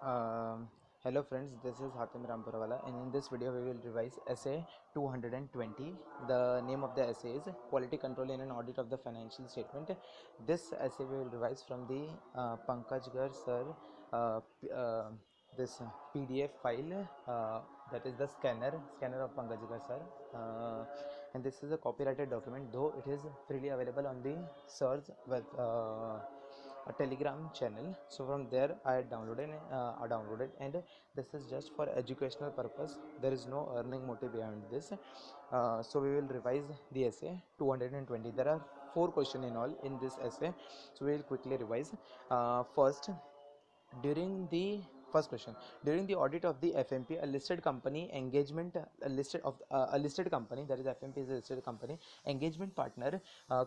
Um, Hello friends, this is Hatim Rampurawala, and in this video we will revise essay 220. The name of the essay is Quality Control in an Audit of the Financial Statement. This essay we will revise from the Pankaj Garg sir uh, this PDF file, that is the scanner of Pankaj Garg sir, and this is a copyrighted document, though it is freely available on the sir's web a telegram channel. So from there I downloaded, and this is just for educational purpose. There is no earning motive behind this. So we will revise the essay 220. There are 4 questions in all in this essay, so we will quickly revise. First, during the first question, during the audit of the FMP, a listed company engagement, a listed company, that is FMP is a listed company, engagement partner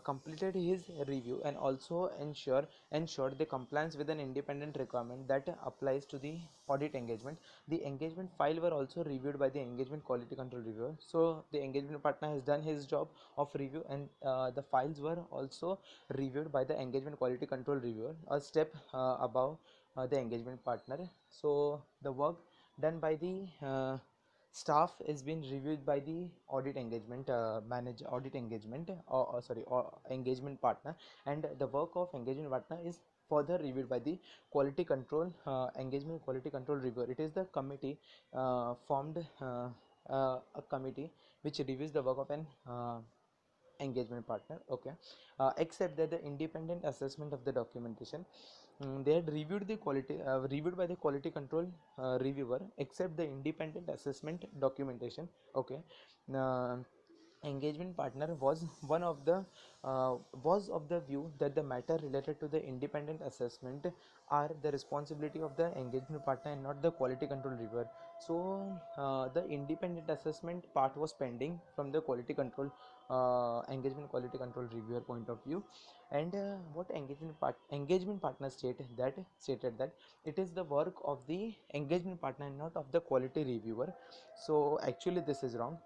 completed his review and also ensured the compliance with an independent requirement that applies to the audit engagement. The engagement file were also reviewed by the engagement quality control reviewer. So the engagement partner has done his job of review, and the files were also reviewed by the engagement quality control reviewer, a step above the engagement partner. So the work done by the staff is being reviewed by the audit engagement audit engagement, or engagement partner, and the work of engagement partner is further reviewed by the quality control engagement quality control reviewer. It is the committee formed a committee which reviews the work of an engagement partner. Okay. Except that the independent assessment of the documentation, they had reviewed the quality reviewed by the quality control reviewer, except the independent assessment documentation. Okay. uh, Engagement partner was of the view that the matter related to the independent assessment are the responsibility of the engagement partner and not the quality control reviewer. So the independent assessment part was pending from the quality control engagement quality control reviewer point of view. And what engagement partner stated that it is the work of the engagement partner and not of the quality reviewer. So actually this is wrong.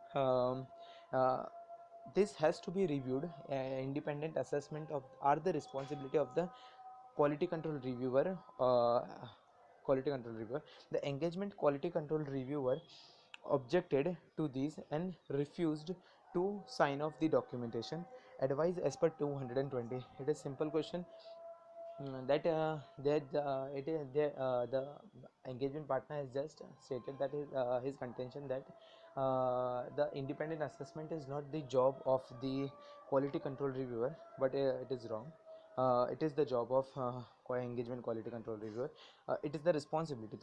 This has to be reviewed. Independent assessment of are the responsibility of the quality control reviewer. The engagement quality control reviewer objected to these and refused to sign off the documentation advice as per 220. It is simple question. The engagement partner has just stated that his contention that the independent assessment is not the job of the quality control reviewer, but it is wrong. It is the job of engagement quality control reviewer. It is the responsibility.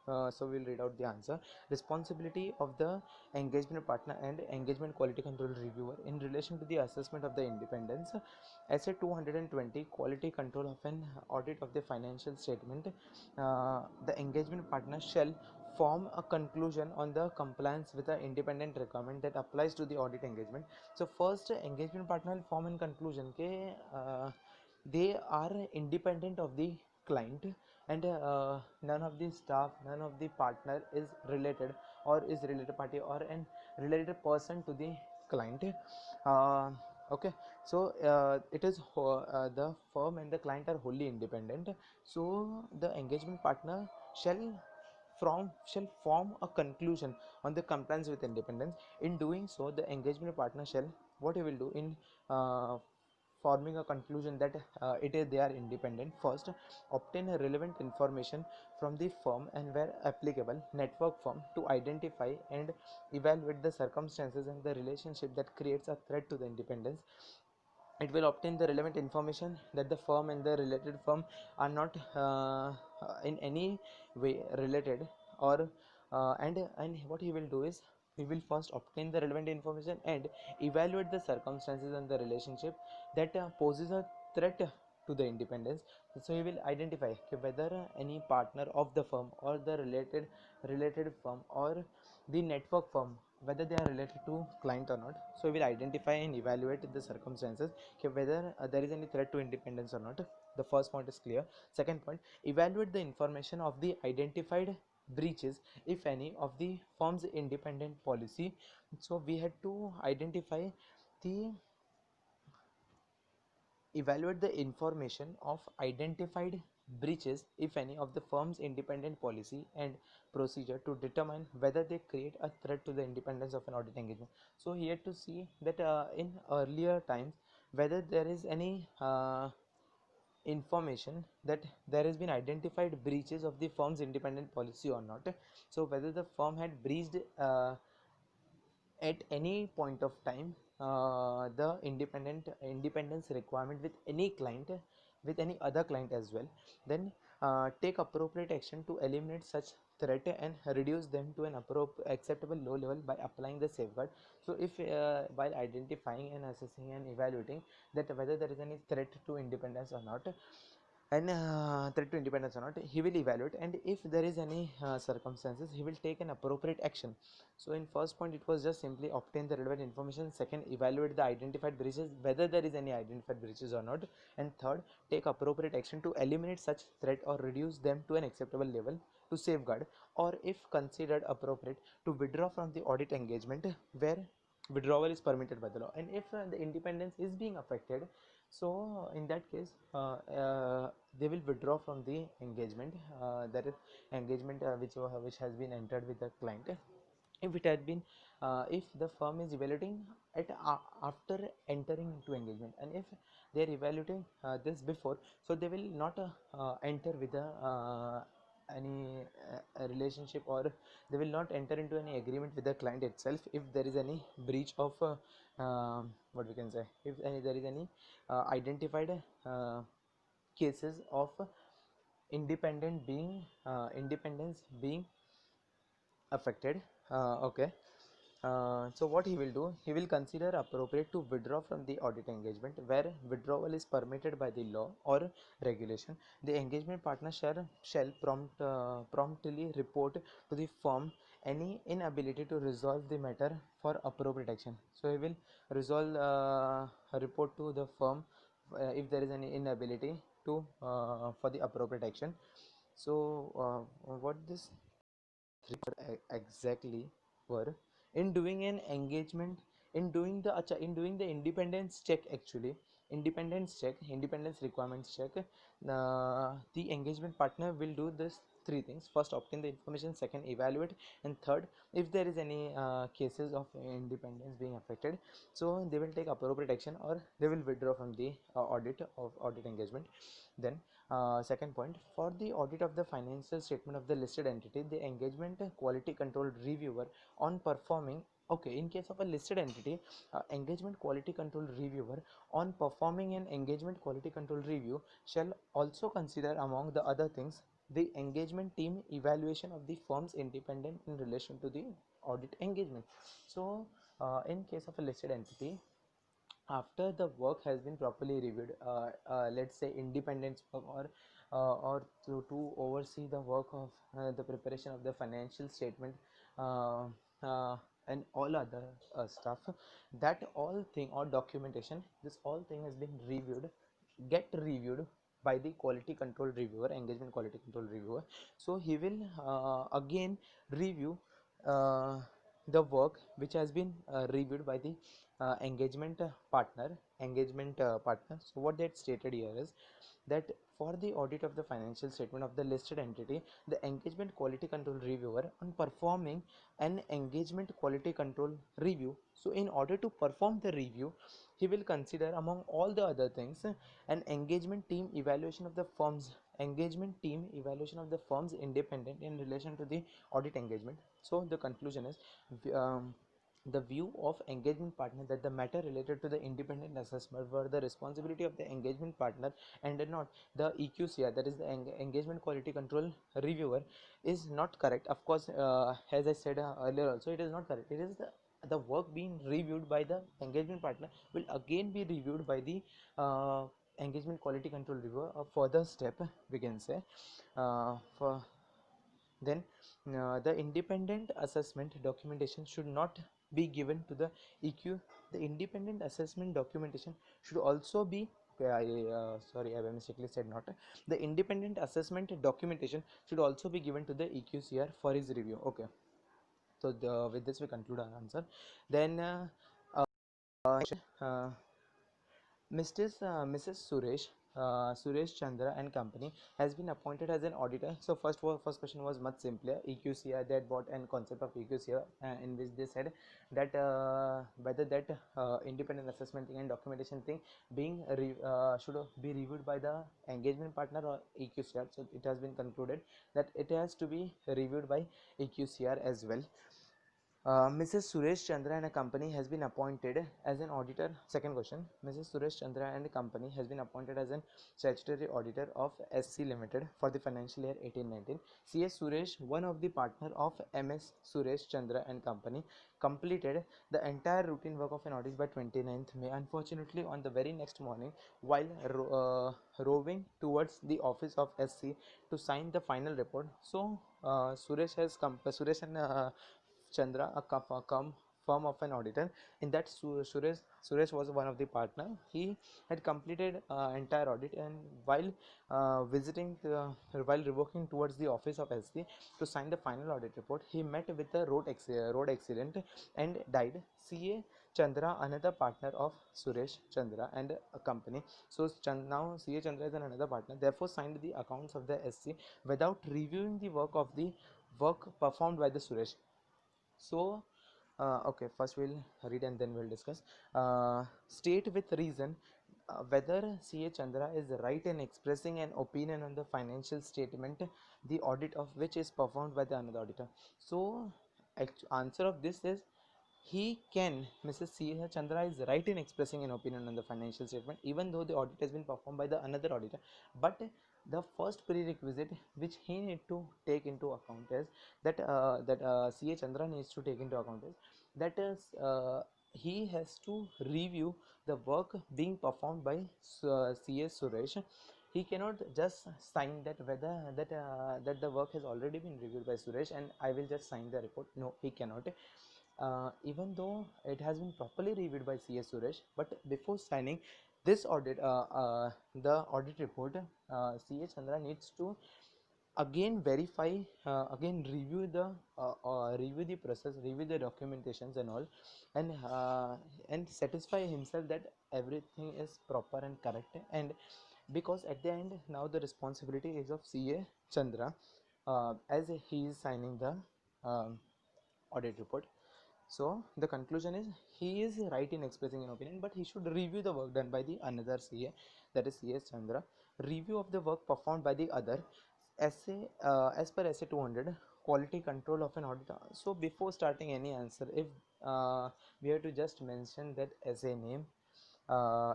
So we'll read out the answer. Responsibility of the engagement partner and engagement quality control reviewer in relation to the assessment of the independence. Essay 220, quality control of an audit of the financial statement. The engagement partner shall form a conclusion on the compliance with the independent requirement that applies to the audit engagement. So first, engagement partner will form a conclusion ke they are independent of the client, and none of the staff, none of the partner is related or is related party or an related person to the client. Okay. So it is the firm and the client are wholly independent. So the engagement partner shall form a conclusion on the compliance with independence. In doing so, the engagement partner shall, what he will do in forming a conclusion that they are independent. First, obtain a relevant information from the firm and, where applicable, network firm to identify and evaluate the circumstances and the relationship that creates a threat to the independence. It will obtain the relevant information that the firm and the related firm are not in any way related, or and what he will do is he will first obtain the relevant information and evaluate the circumstances and the relationship that poses a threat to the independence. So he will identify whether any partner of the firm or the related firm or the network firm, whether they are related to client or not. So we will identify and evaluate the circumstances whether there is any threat to independence or not. The first point is clear. Second point, evaluate the information of the identified breaches, if any, of the firm's independent policy. So we had to identify the evaluate the information of identified breaches, if any, of the firm's independent policy and procedure to determine whether they create a threat to the independence of an audit engagement. So here to see that in earlier times whether there is any information that there has been identified breaches of the firm's independent policy or not. So whether the firm had breached at any point of time the independence requirement with any client, with any other client as well, then take appropriate action to eliminate such threat and reduce them to an acceptable low level by applying the safeguard. So if while identifying and assessing and evaluating that whether there is any threat to independence or not, and threat to independence or not, he will evaluate, and if there is any circumstances, he will take an appropriate action. So in first point it was just simply obtain the relevant information, second evaluate the identified breaches whether there is any identified breaches or not, and third take appropriate action to eliminate such threat or reduce them to an acceptable level to safeguard, or if considered appropriate, to withdraw from the audit engagement where withdrawal is permitted by the law. And if the independence is being affected, so in that case they will withdraw from the engagement, that is engagement which has been entered with the client. If it had been if the firm is evaluating at after entering into engagement, and if they are evaluating this before, so they will not enter with any relationship, or they will not enter into any agreement with the client itself if there is any breach of what we can say, if there is any identified cases of independence being affected. Okay. So what he will do, he will consider appropriate to withdraw from the audit engagement where withdrawal is permitted by the law or regulation. The engagement partner shall promptly report to the firm any inability to resolve the matter for appropriate action. So he will resolve report to the firm if there is any inability to for the appropriate action. So what this exactly were, in doing an engagement, in doing the independence check, actually independence requirements check, the engagement partner will do this three things: first obtain the information, second evaluate, and third, if there is any cases of independence being affected, so they will take appropriate action or they will withdraw from the audit engagement. Then second point, for the audit of the financial statement of the listed entity, the engagement quality control reviewer on performing, okay, in case of a listed entity, engagement quality control reviewer on performing an engagement quality control review shall also consider among the other things the engagement team evaluation of the firm's independence in relation to the audit engagement. So in case of a listed entity, after the work has been properly reviewed, let's say independence work, or to oversee the work of the preparation of the financial statement, uh, and all other stuff, that all thing or documentation, this all thing has been reviewed by the quality control reviewer, engagement quality control reviewer. So he will again review uh, the work which has been reviewed by the engagement partner. So what that stated here is that for the audit of the financial statement of the listed entity, the engagement quality control reviewer on performing an engagement quality control review, so in order to perform the review, he will consider among all the other things an engagement team evaluation of the firm's independent in relation to the audit engagement. So the conclusion is the view of engagement partner that the matter related to the independent assessment were the responsibility of the engagement partner and not the EQCR, that is the engagement quality control reviewer, is not correct. Of course, as I said earlier also, it is not correct. It is the work being reviewed by the engagement partner will again be reviewed by the engagement quality control reviewer. A further step, we can say, for then the independent assessment documentation should not be given to the EQ. The independent assessment documentation should also be, sorry, I mistakenly said not. The independent assessment documentation should also be given to the EQCR for his review. Okay. So with this we conclude our answer. Then uh, uh, Mrs. Suresh Suresh Chandra and company has been appointed as an auditor. So first question was much simpler. EQCR, that what and concept of EQCR, in which they said that whether that independent assessment thing and documentation thing being should be reviewed by the engagement partner or EQCR. So it has been concluded that it has to be reviewed by EQCR as well. Mrs. Suresh Chandra and a company has been appointed as an auditor. Second question, Mrs. Suresh Chandra and a company has been appointed as an statutory auditor of SC Limited for the financial year 18-19. CS Suresh, one of the partner of MS Suresh Chandra and company, completed the entire routine work of an audit by 29th May. Unfortunately, on the very next morning, while roving towards the office of SC to sign the final report, so Suresh and Chandra, a firm of an auditor. In that, Suresh was one of the partner. He had completed entire audit, and while revoking towards the office of SC to sign the final audit report, he met with a road accident and died. CA Chandra, another partner of Suresh Chandra and a company. So now CA Chandra is another partner. Therefore, signed the accounts of the SC without reviewing the work performed by the Suresh. So okay, first we'll read and then we'll discuss. State with reason whether CA Chandra is right in expressing an opinion on the financial statement, the audit of which is performed by the another auditor. So answer of this is he can. Mrs. C. Chandra is right in expressing an opinion on the financial statement, even though the audit has been performed by the another auditor. But the first prerequisite which he need to take into account is that C. A. Chandra needs to take into account is that is he has to review the work being performed by C. A. Suresh. He cannot just sign that whether that the work has already been reviewed by Suresh and I will just sign the report. No, he cannot. Even though it has been properly reviewed by CS Suresh, but before signing this the audit report, CS Chandra needs to again verify, again review the process, review the documentations and all, and satisfy himself that everything is proper and correct. And because at the end now the responsibility is of CA Chandra, as he is signing the audit report. So the conclusion is he is right in expressing an opinion, but he should review the work done by the another CA, that is CS Chandra. Review of the work performed by the other SA, as per SA 200, quality control of an auditor. So before starting any answer, if we have to just mention that SA name,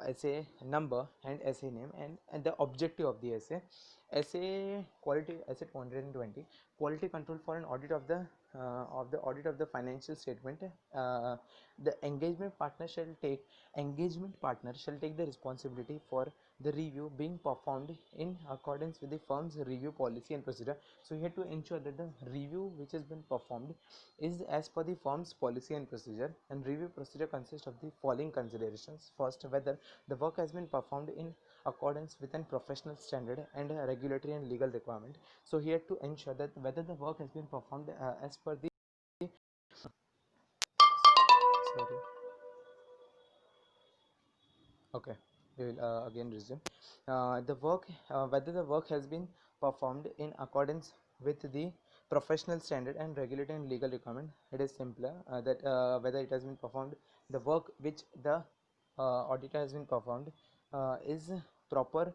essay number and essay name, and the objective of the essay. Essay quality, essay 220, quality control for an audit of the audit of the financial statement. The engagement partner shall take the responsibility for the review being performed in accordance with the firm's review policy and procedure. So you have to ensure that the review which has been performed is as per the firm's policy and procedure, and review procedure consists of the following considerations. First, whether the work has been performed in accordance with a professional standard and a regulatory and legal requirement. So here to ensure that whether the work has been performed as per the sorry okay, we will again resume. The work Whether the work has been performed in accordance with the professional standard and regulatory and legal requirement. It is simpler that whether it has been performed, the work which the auditor has been performed is proper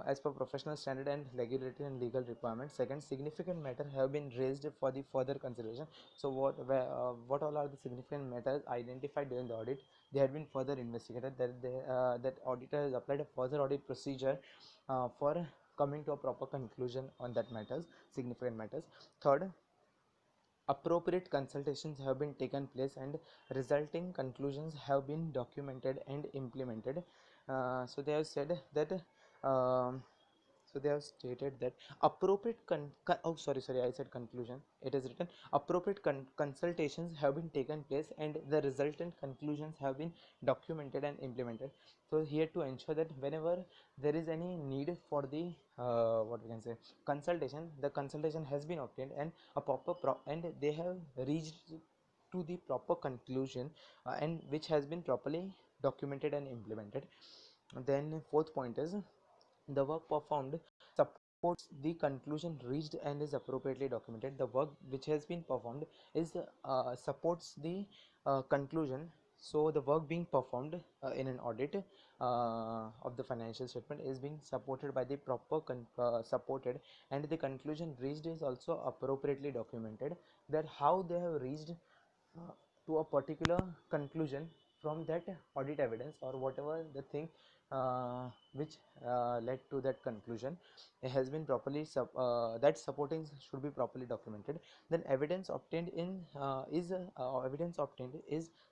as per professional standard and regulatory and legal requirements. Second, significant matter have been raised for the further consideration. So what all are the significant matters identified during the audit? They had been further investigated, that auditor has applied a further audit procedure for coming to a proper conclusion on that matters, significant matters. Third, appropriate consultations have been taken place and resulting conclusions have been documented and implemented. So they have said that um, so they have stated that appropriate oh sorry, I said conclusion. It is written appropriate consultations have been taken place and the resultant conclusions have been documented and implemented. So here to ensure that whenever there is any need for the what we can say consultation, the consultation has been obtained and a and they have reached to the proper conclusion, and which has been properly documented and implemented. Then fourth point is The work performed supports the conclusion reached and is appropriately documented. The work which has been performed is supports the conclusion. So the work being performed in an audit of the financial statement is being supported by the proper supported, and the conclusion reached is also appropriately documented, that how they have reached uh, to a particular conclusion from that audit evidence, or whatever the thing which led to that conclusion, it has been properly that supporting should be properly documented. Then evidence obtained is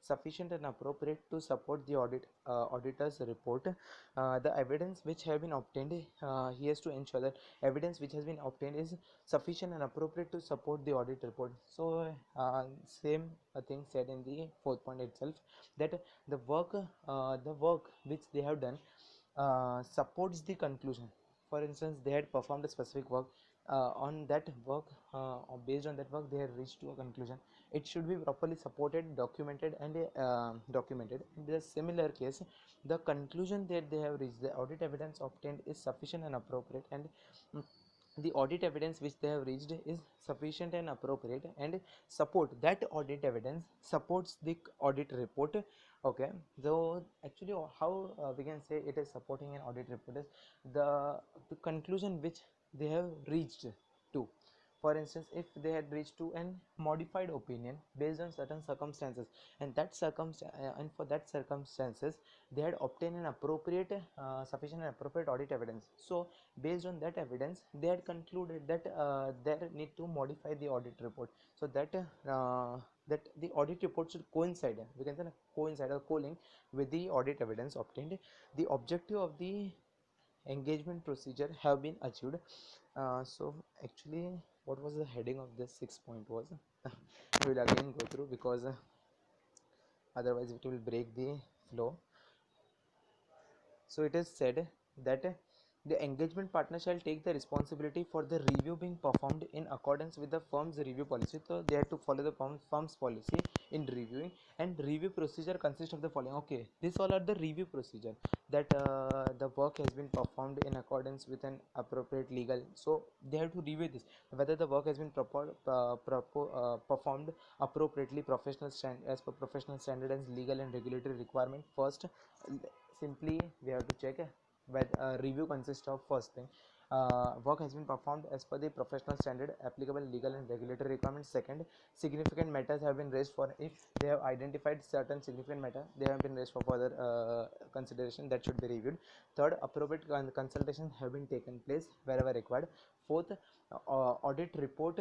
sufficient and appropriate to support the auditor's report. The evidence which have been obtained, he has to ensure that evidence which has been obtained is sufficient and appropriate to support the audit report. So same thing said in the fourth point itself, that the work which they have done supports the conclusion. For instance, they had performed a specific work, on that work, or based on that work they had reached to a conclusion. It should be properly supported, documented, and documented. In the similar case, the conclusion that they have reached, the audit evidence obtained is sufficient and appropriate, and mm, the audit evidence which they have reached is sufficient and appropriate, and support that audit evidence supports the audit report. Okay, so actually how we can say it is supporting an audit report is the conclusion which they have reached to. For instance, if they had reached to an modified opinion based on certain circumstances, and and for that circumstances they had obtained an appropriate sufficient and appropriate audit evidence. So based on that evidence they had concluded that they need to modify the audit report, so that the audit report should coincide, we can say coincide or co-link with the audit evidence obtained. The objective of the engagement procedure have been achieved. So actually what was the heading of this 6 point was we will again go through, because otherwise it will break the flow. So it is said that the engagement partner shall take the responsibility for the review being performed in accordance with the firm's review policy. So they have to follow the firm's policy in reviewing, and review procedure consists of the following. Okay, these all are the review procedure, that the work has been performed in accordance with an appropriate legal. So they have to review this, whether the work has been performed appropriately, as per professional standard and legal and regulatory requirement. First, simply we have to check whether review consists of, first thing, work has been performed as per the professional standard, applicable legal and regulatory requirements. Second, significant matters have been raised for, if they have identified certain significant matter, they have been raised for further consideration, that should be reviewed. Third, appropriate consultations have been taken place wherever required. Fourth, audit report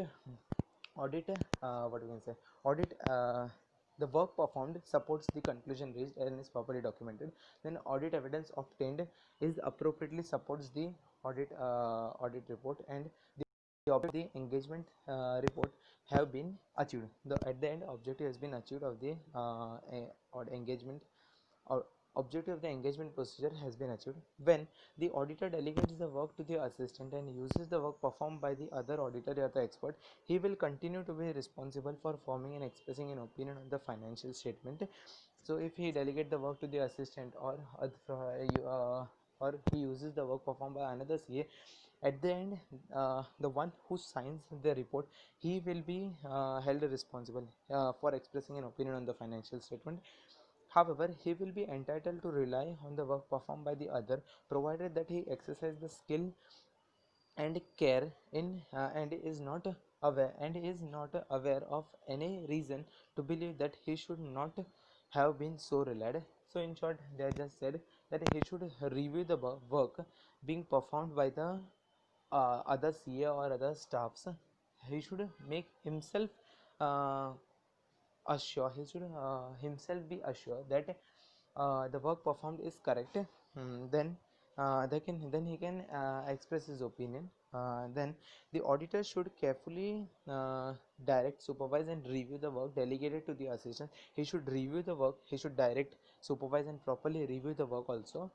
audit what we can say audit the work performed supports the conclusion reached and is properly documented. Then audit evidence obtained is appropriately supports the audit report, and the engagement report have been achieved. At the end, objective has been achieved of the or engagement or objective of the engagement procedure has been achieved when the auditor delegates the work to the assistant and uses the work performed by the other auditor or the expert. He will continue to be responsible for forming and expressing an opinion on the financial statement. So if he delegate the work to the assistant, or he uses the work performed by another CA, at the end the one who signs the report, he will be held responsible for expressing an opinion on the financial statement. However, he will be entitled to rely on the work performed by the other, provided that he exercises the skill and care and is not aware of any reason to believe that he should not have been so relied. So in short, they just said that he should review the work being performed by the other CA or other staffs. He should make himself uh, he should himself be assured that the work performed is correct. Then then he can express his opinion. Then the auditor should carefully direct, supervise, and review the work delegated to the assistant. He should review the work, he should direct, supervise, and properly review the work also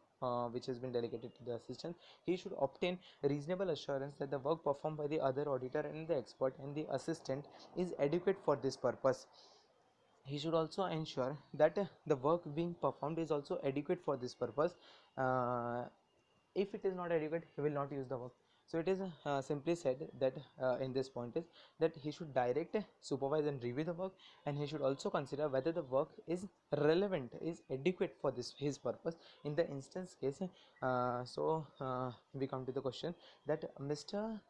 which has been delegated to the assistant. He should obtain reasonable assurance that the work performed by the other auditor and the expert and the assistant is adequate for this purpose. He should also ensure that the work being performed is also adequate for this purpose. uh, if it is not adequate, he will not use the work. So it is simply said that in this point is that he should direct, supervise and review the work, and he should also consider whether the work is relevant, is adequate for this his purpose in the instance case. We come to the question that Mr.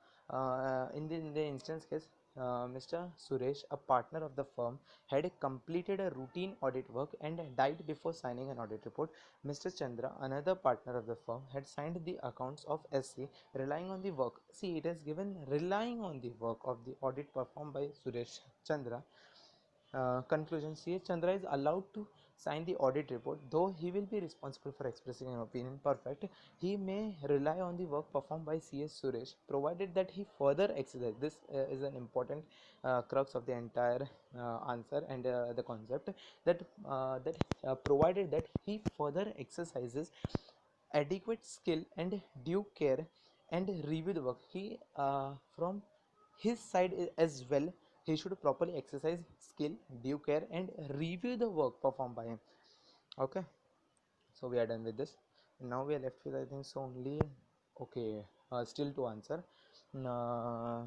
In the instance case, Mr. Suresh, a partner of the firm, had completed a routine audit work and died before signing an audit report. Mr. Chandra, another partner of the firm, had signed the accounts of SC relying on the work. See, it is given relying on the work of the audit performed by Suresh Chandra. Conclusion: C.H. Chandra is allowed to sign the audit report, though he will be responsible for expressing an opinion. Perfect. He may rely on the work performed by C.H. Suresh, provided that he further exercise. This is an important crux of the entire answer and the concept that provided that he further exercises adequate skill and due care and review the work. He from his side as well, he should properly exercise skill, due care and review the work performed by him. Okay, so we are done with this. Now we are left with, I think so, only okay, still to answer. uh,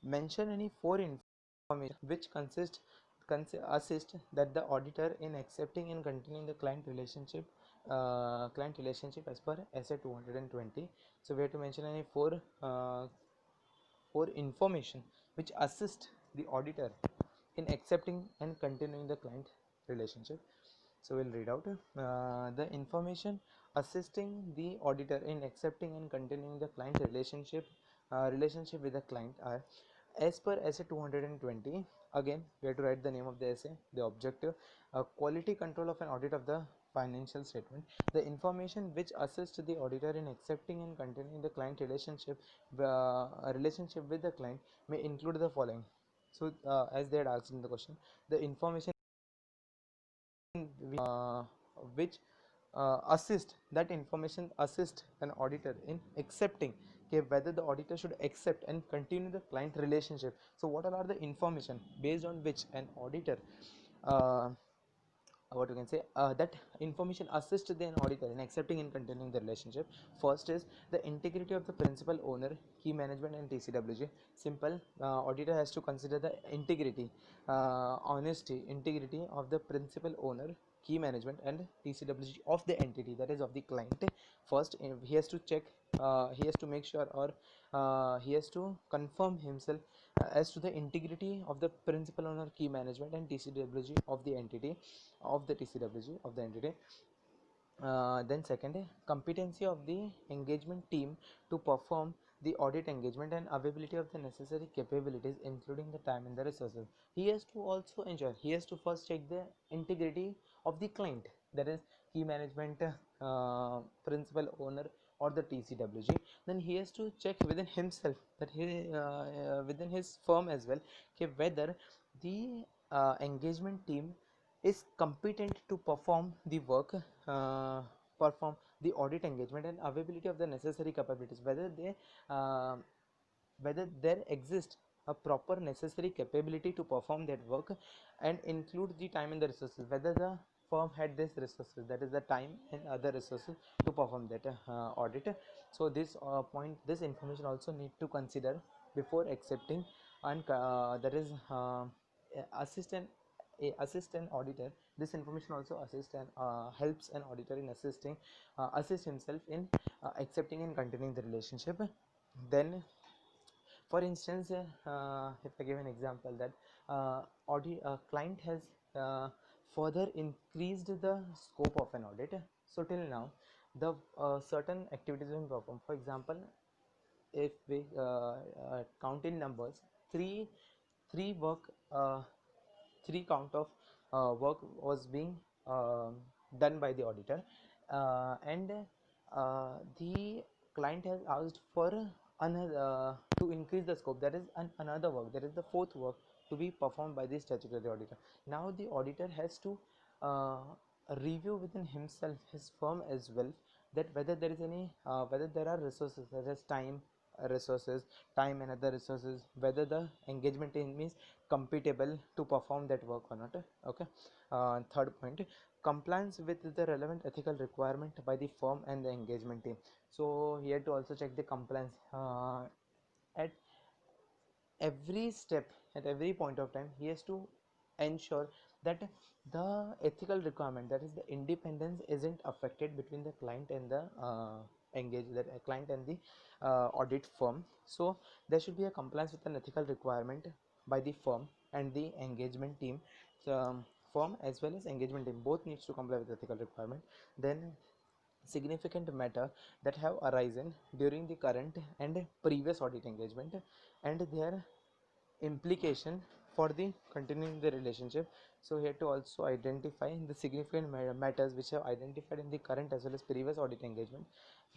Mention any four information which assist that the auditor in accepting and continuing the client relationship as per SA 220. So we have to mention any four information which assist the auditor in accepting and continuing the client relationship. So we'll read out the information assisting the auditor in accepting and continuing the client relationship with the client are as per SA 220. Again, we have to write the name of the essay, the objective, quality control of an audit of the financial statement. The information which assists the auditor in accepting and continuing the client relationship with the client may include the following. So as they had asked in the question, the information uh, which assist that information assist an auditor in accepting, okay, whether the auditor should accept and continue the client relationship. So what are the information based on which an auditor uh, what you can say that information assists the auditor in accepting and continuing the relationship. First is the integrity of the principal owner, key management and TCWG. Simple, auditor has to consider the integrity, honesty, integrity of the principal owner, key management and TCWG of the entity, that is of the client. First, he has to check, he has to make sure, or he has to confirm himself as to the integrity of the principal owner, key management and TCWG of the entity, of the TCWG of the entity. Then second, competency of the engagement team to perform the audit engagement and availability of the necessary capabilities, including the time and the resources. He has to also ensure, he has to first check the integrity of the client, that is key management, principal owner or the TCWG. Then he has to check within himself, that he within his firm as well, okay, whether the engagement team is competent to perform the work, perform the audit engagement and availability of the necessary capabilities, uh, whether there exists a proper necessary capability to perform that work, and include the time and the resources, whether the firm had this resources, that is the time and other resources to perform that audit. So this information also need to consider before accepting, and that is assistant assistant auditor. This information also assists and helps an auditor in assist himself in accepting and continuing the relationship. Then for instance, if I give an example that client has further increased the scope of an audit. So till now the certain activities have been performed. For example, if we count in numbers, three work three count of work was being done by the auditor, and the client has asked for another to increase the scope, that is another work, that is the fourth work to be performed by the statutory auditor. Now the auditor has to uh, review within himself, his firm as well, that whether there is any whether there are resources such as time and other resources, whether the engagement team is compatible to perform that work or not. Okay, third point, compliance with the relevant ethical requirement by the firm and the engagement team. So here to also check the compliance at every step, at every point of time, he has to ensure that the ethical requirement, that is the independence, isn't affected between the client and the client and the audit firm. So there should be a compliance with an ethical requirement by the firm and the engagement team. So, firm as well as engagement team both needs to comply with ethical requirement. Then significant matter that have arisen during the current and previous audit engagement and their implication for the continuing the relationship. So here to also identify the significant matters which have identified in the current as well as previous audit engagement,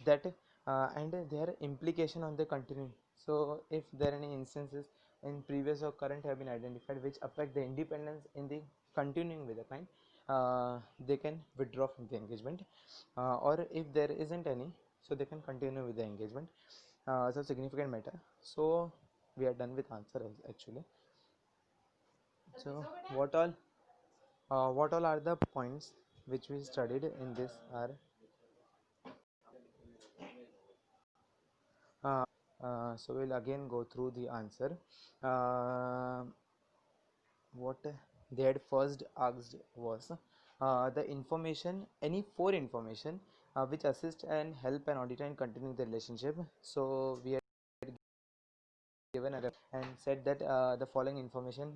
that and their implication on the continuing. So if there are any instances in previous or current have been identified which affect the independence in the continuing with the client, they can withdraw from the engagement, or if there isn't any, so they can continue with the engagement. So significant matter. So we are done with answer actually. So what all are the points which we studied in this are so we'll again go through the answer. What they had first asked was the information, any four information which assist and help an auditor in continuing the relationship. So we had given and said that the following information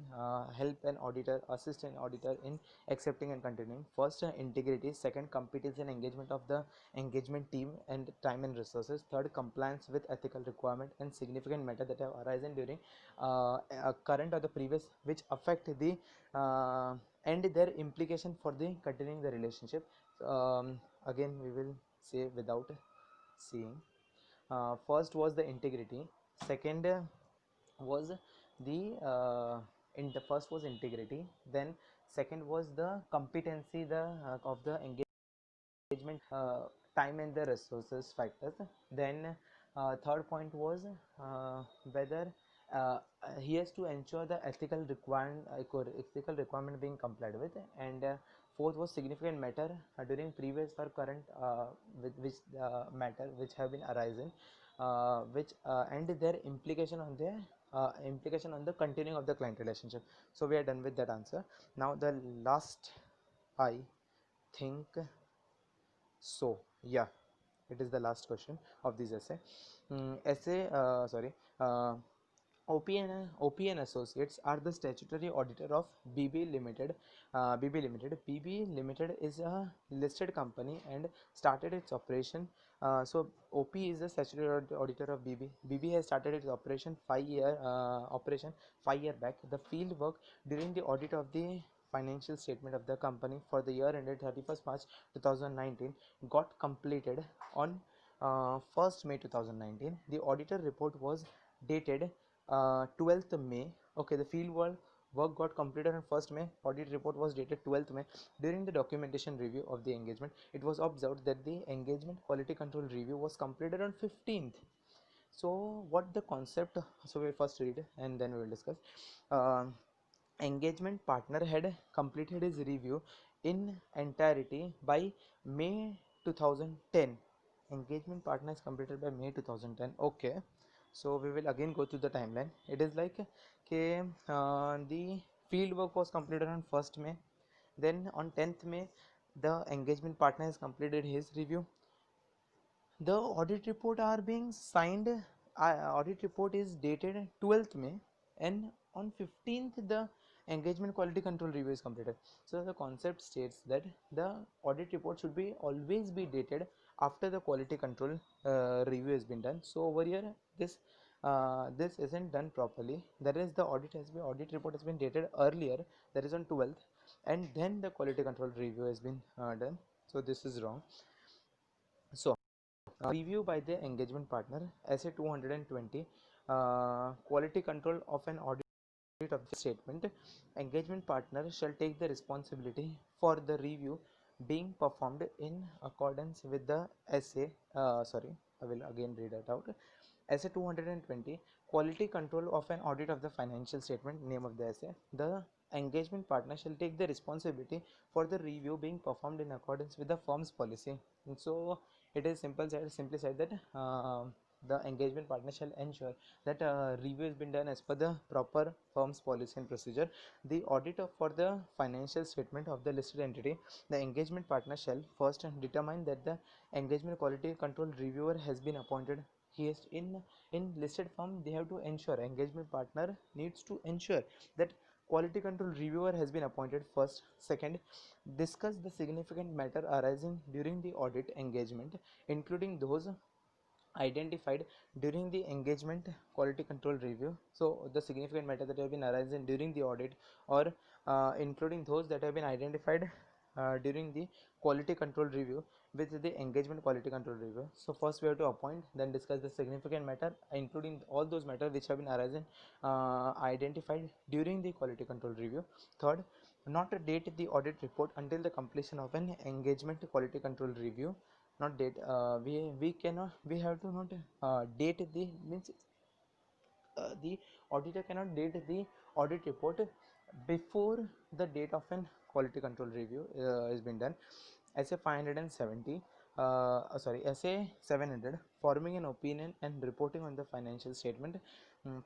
help an auditor, assist an auditor in accepting and continuing. First, integrity. Second, competence and engagement of the engagement team and time and resources. Third, compliance with ethical requirement and significant matter that have arisen during current or the previous which affect the and their implication for the continuing the relationship. Again we will say without seeing. First was the integrity. Second was the in the first was integrity. Then second was the competency of the engagement, time and the resources factors. Then third point was whether he has to ensure the ethical requirement being complied with. And fourth was significant matter during previous or current with which matter which have been arising, which and their implication on the continuing of the client relationship. So we are done with that answer. Now the last, I think so, yeah, it is the last question of this essay. Sorry, OP and Associates are the statutory auditor of BB Limited. BB Limited is a listed company and started its operation. So OP is the statutory auditor of BB. BB has started its operation 5 year back. The field work during the audit of the financial statement of the company for the year ended 31st March 2019 got completed on 1st May 2019. The auditor report was dated 12th May. Okay, the field work got completed on 1st May. Audit report was dated 12th May. During the documentation review of the engagement, it was observed that the engagement quality control review was completed on 15th. So what the concept, so we first read and then we will discuss. Engagement partner had completed his review in entirety by May 2010. Engagement partner is completed by May 2010. Okay, so we will again go through the timeline. It is like okay, the field work was completed on 1st May. Then on 10th May the engagement partner has completed his review. The audit report are being signed. Audit report is dated 12th May, and on 15th the engagement quality control review is completed. So the concept states that the audit report should be always be dated after the quality control review has been done. So over here this isn't done properly. That is, the audit report has been dated earlier, that is on 12th, and then the quality control review has been done. So this is wrong. So review by the engagement partner. Essay 220, quality control of an audit of the statement. Engagement partner shall take the responsibility for the review being performed in accordance with the essay. Sorry, I will again read it out. Essay 220, quality control of an audit of the financial statement, name of the essay. The engagement partner shall take the responsibility for the review being performed in accordance with the firm's policy. And so it is simply said that the engagement partner shall ensure that review has been done as per the proper firm's policy and procedure. The auditor for the financial statement of the listed entity, the engagement partner shall first determine that the engagement quality control reviewer has been appointed. He is in listed firm, they have to ensure, engagement partner needs to ensure that quality control reviewer has been appointed first. Second, discuss the significant matter arising during the audit engagement, including those identified during the engagement quality control review. So the significant matter that have been arising during the audit, or including those that have been identified during the quality control review with the engagement quality control review. So first we have to appoint, then discuss the significant matter, including all those matters which have been arising identified during the quality control review. Third, not date the audit report until the completion of an engagement quality control review. Not date, we cannot, we have to not date the, means the auditor cannot date the audit report before the date of an quality control review has been done. SA 570, SA 700, forming an opinion and reporting on the financial statement, mm,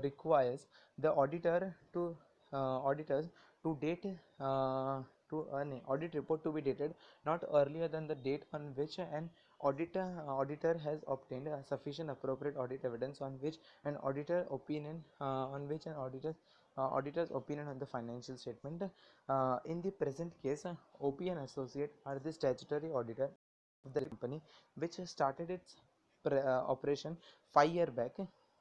requires the auditor to auditors to date to an audit report to be dated not earlier than the date on which an auditor has obtained a sufficient appropriate audit evidence on which an auditor opinion on which an auditor's opinion on the financial statement. In the present case, OP and associate are the statutory auditor of the company which started its operation 5 years back.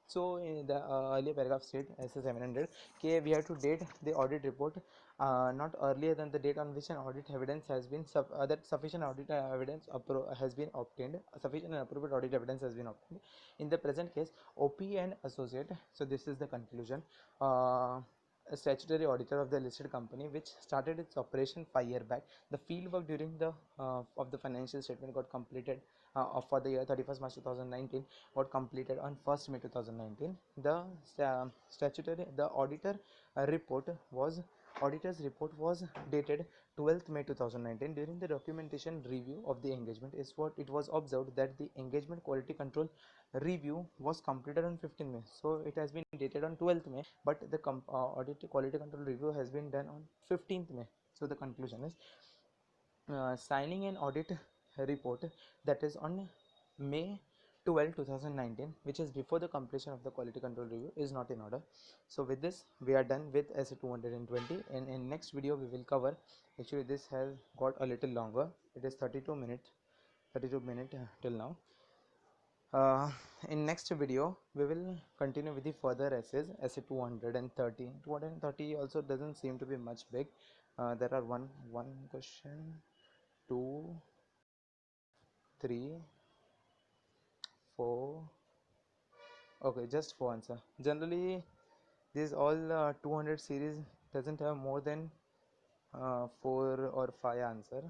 So in the earlier paragraph state SS 700 K, we have to date the audit report not earlier than the date on which an audit evidence has been that sufficient audit evidence has been obtained, sufficient and appropriate audit evidence has been obtained. In the present case, OP and associate, so this is the conclusion, a statutory auditor of the listed company which started its operation 5 years back. The field work during the of the financial statement got completed for the year 31st March 2019 got completed on 1st May 2019. The the auditor's report was dated 12th May 2019. During the documentation review of the engagement is what it was observed that the engagement quality control review was completed on 15th May. So it has been dated on 12th May, but the audit quality control review has been done on 15th May. So the conclusion is signing an audit report that is on May 12, 2019, which is before the completion of the quality control review, is not in order. So with this we are done with SA 220, and in next video we will cover, actually this has got a little longer, it is 32 minutes till now. In next video we will continue with the further essays. SA 230 also doesn't seem to be much big. There are one question, 2, 3, 4, okay, just 4 answer. Generally this all 200 series doesn't have more than 4 or 5 answer.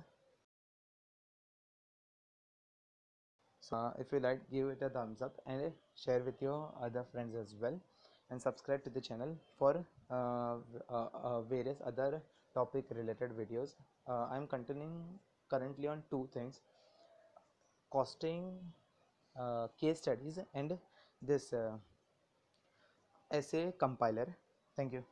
So if you like, give it a thumbs up and share with your other friends as well, and subscribe to the channel for various other topic related videos. I am continuing currently on 2 things: costing, case studies, and this essay compiler. Thank you.